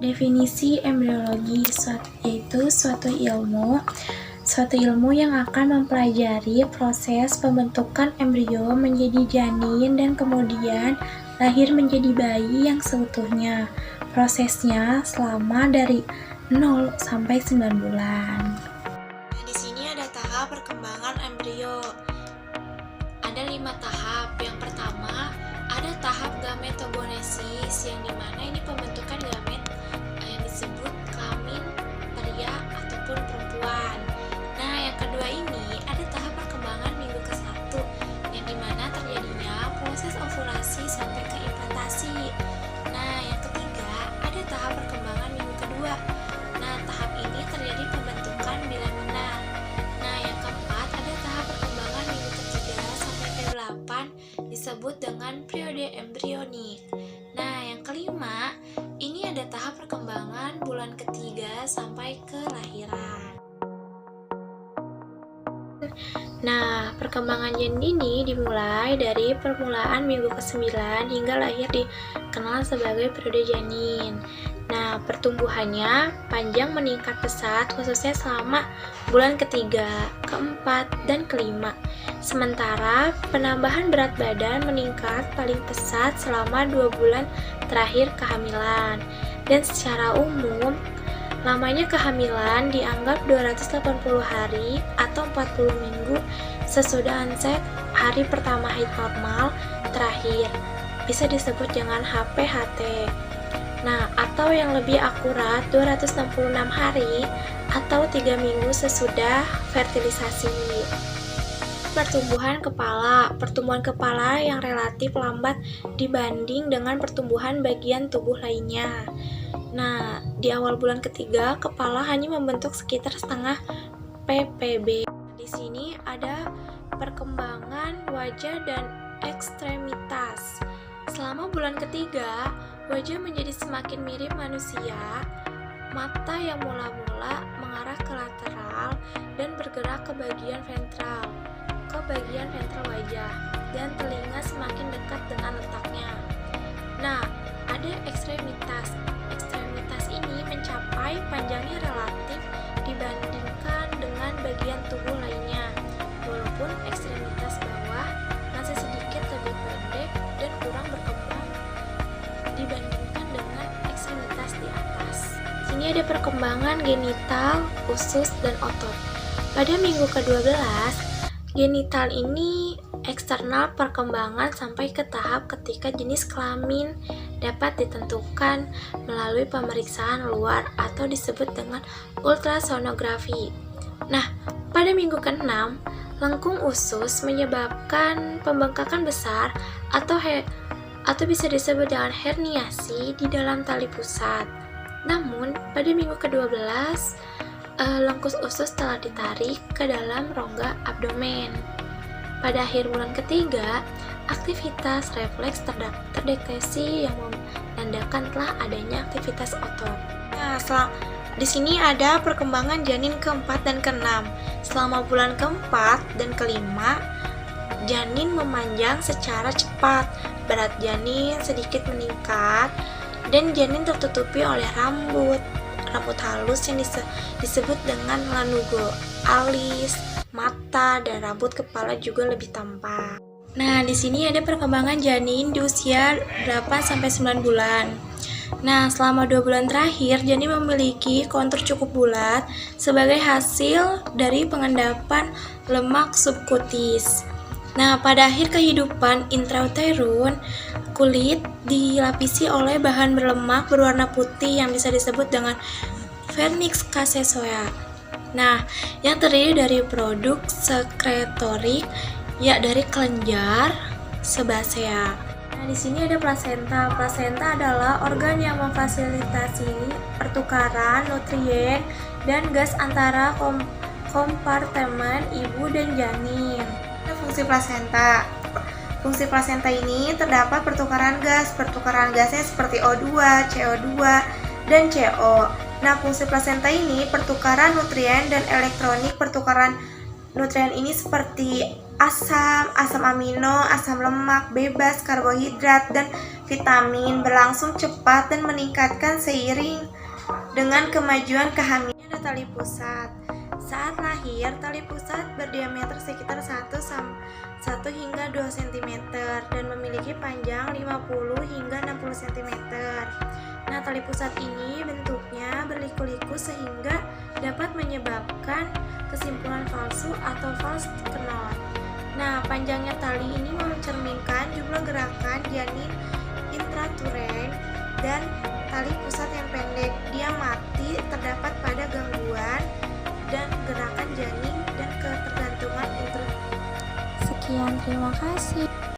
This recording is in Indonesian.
Definisi embriologi yaitu suatu ilmu yang akan mempelajari proses pembentukan embrio menjadi janin dan kemudian lahir menjadi bayi yang seutuhnya. Prosesnya selama dari 0 sampai 9 bulan. Nah, di sini ada tahap perkembangan embrio. Ada 5 tahap. Yang pertama, ada tahap gametogenesis, yang dimana ini pembentukan gamet yang disebut kelamin pria ataupun perempuan. Nah, yang kedua ini ada tahap perkembangan minggu ke-1, yang dimana terjadinya proses ovulasi sampai ke implantasi. Nah, yang ketiga ada tahap perkembangan minggu kedua. Nah, tahap ini terjadi pembentukan bilamina. Nah, yang keempat ada tahap perkembangan minggu ketiga sampai ke-8, disebut dengan periode embrionik. Nah, yang kelima ini ada tahap perkembangan bulan ketiga sampai ke lahiran. Nah, perkembangan janin ini dimulai dari permulaan minggu ke-9 hingga lahir dikenal sebagai periode janin. Nah, pertumbuhannya panjang meningkat pesat khususnya selama bulan ketiga, keempat, dan kelima. Sementara penambahan berat badan meningkat paling pesat selama 2 bulan terakhir kehamilan. Dan secara umum, lamanya kehamilan dianggap 280 hari atau 40 minggu sesudah onset hari pertama haid normal terakhir. Bisa disebut dengan HPHT. Nah, atau yang lebih akurat 266 hari atau 3 minggu sesudah fertilisasi. Pertumbuhan kepala yang relatif lambat dibanding dengan pertumbuhan bagian tubuh lainnya. Nah, di awal bulan ketiga, kepala hanya membentuk sekitar setengah ppb. Di sini ada perkembangan wajah dan ekstremitas. Selama bulan ketiga, wajah menjadi semakin mirip manusia, mata yang mula-mula mengarah ke lateral dan bergerak ke bagian ventral wajah, dan telinga semakin dekat dengan letaknya. Nah, ada ekstremitas. Ekstremitas ini mencapai panjangnya relatif dibandingkan dengan bagian tubuh lainnya, walaupun ekstremitas bawah masih sedikit lebih pendek dan kurang berkembang dibandingkan dengan ekstremitas di atas. Sini ada perkembangan genital, usus, dan otot. Pada minggu ke-12, genital ini eksternal perkembangan sampai ke tahap ketika jenis kelamin dapat ditentukan melalui pemeriksaan luar atau disebut dengan ultrasonografi. Nah, pada minggu ke-6, lengkung usus menyebabkan pembengkakan besar atau bisa disebut dengan herniasi di dalam tali pusat. Namun, pada minggu ke-12, lengkung usus telah ditarik ke dalam rongga abdomen. Pada akhir bulan ketiga, aktivitas refleks terdeteksi yang menandakan telah adanya aktivitas otot. Nah, di sini ada perkembangan janin keempat dan keenam. Selama bulan keempat dan kelima, janin memanjang secara cepat, berat janin sedikit meningkat, dan janin tertutupi oleh rambut halus yang disebut dengan lanugo, alis, mata, dan rambut kepala juga lebih tampak. Nah, di sini ada perkembangan janin di usia 8-9 bulan. Nah, selama 2 bulan terakhir, janin memiliki kontur cukup bulat sebagai hasil dari pengendapan lemak subkutis. Nah, pada akhir kehidupan intrauterine, kulit dilapisi oleh bahan berlemak berwarna putih yang bisa disebut dengan vernix caseosa. Nah, yang terdiri dari produk sekretorik dari kelenjar sebasea. Nah, di sini ada plasenta. Plasenta adalah organ yang memfasilitasi pertukaran nutrien dan gas antara kompartemen ibu dan janin. Fungsi plasenta. Fungsi plasenta ini terdapat pertukaran gas. Pertukaran gasnya seperti O2, CO2, dan CO. Nah, fungsi plasenta ini pertukaran nutrien dan elektronik. Pertukaran nutrien ini seperti asam amino, asam lemak, bebas, karbohidrat, dan vitamin berlangsung cepat dan meningkatkan seiring dengan kemajuan kehamilan. Ada tali pusat. Saat lahir, tali pusat berdiameter sekitar 1 hingga 2 cm dan memiliki panjang 50 hingga 60 cm. Nah, tali pusat ini bentuknya berliku-liku sehingga dapat menyebabkan kesimpulan palsu atau false knot. Nah, panjangnya tali ini mencerminkan jumlah gerakan janin intrauterin dan tali pusat yang pendek. Dia mati terdapat pada gangguan dan gerakan janin dan ketergantungan intrauterin. Sekian, terima kasih.